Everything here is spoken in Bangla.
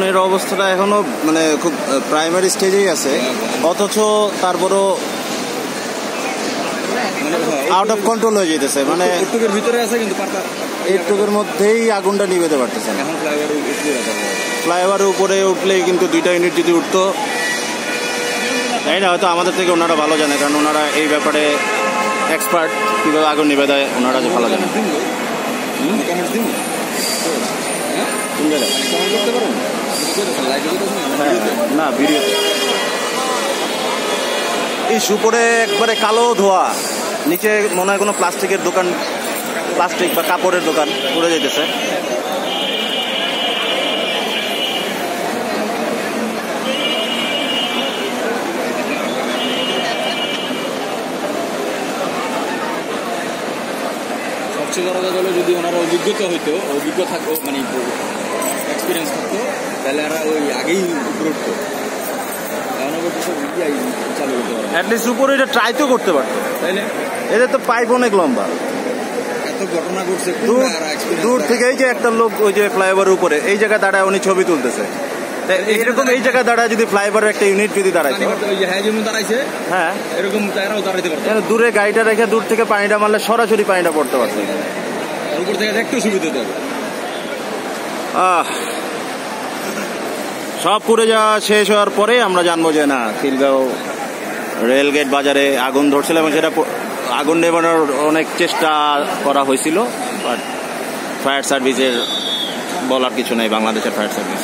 আগুনের অবস্থাটা এখনো মানে খুব প্রাইমারি স্টেজেই আছে, অথচ তারপরও আউট অফ কন্ট্রোল হয়ে যেতেছে। মানে একটুকের ভিতরে আছে কিন্তু একটুকের মধ্যেই আগুনটা নিভেতে পারতেছে না। ফ্লাইওভারের উপরে উঠলেই কিন্তু 2টা ইউনিট যদি উঠতো, তাই না, হয়তো আমাদের থেকে ওনারা ভালো জানে, কারণ ওনারা এই ব্যাপারে এক্সপার্ট, কীভাবে আগুন নিভে দেয় ওনারা যে ভালো জানে। না, ভিডিওতে এই উপরে একবারে কালো ধোয়া, নিচে মনে হয় কোনো প্লাস্টিকের দোকান, প্লাস্টিক বা কাপড়ের দোকান পুড়ে যেতেছে। সবচেয়ে বড় কথা হলো যদি ওনারা অভিজ্ঞতা হইতো, থাকতো, মানে এক্সপিরিয়েন্স থাকতো, তাহলে এরা ওই আগেই উপরে উঠতো। চালু করতে পারতো, অ্যাটলিস্ট উপরে এটা ট্রাই তো করতে পারতো, তাই না? এদের তো পাইপ অনেক লম্বা, এত ঘটনা ঘটছে দূর থেকেই যে একটা লোক ওই যে ফ্লাইওভারের উপরে এই জায়গায় দাঁড়ায় উনি ছবি তুলতেছে। এরকম এই জায়গায় দাঁড়ায় যদি ফ্লাইওভারের একটা ইউনিট যদি দাঁড়ায়, হ্যাঁ, এরকম দাঁড়াইতে পারতো। দূরে গাড়িটা রেখে দূর থেকে পানিটা মারলে সরাসরি পানিটা পড়তে পারতো, উপর থেকে একটু সুবিধা দেবে। সব পুড়ে যাওয়া শেষ হওয়ার পরে আমরা জানবো যে না, খিলগাঁও রেলগেট বাজারে আগুন ধরছিল এবং সেটা আগুন নেভানোর অনেক চেষ্টা করা হয়েছিল, বাট ফায়ার সার্ভিসের বলার কিছু নেই, বাংলাদেশের ফায়ার সার্ভিস।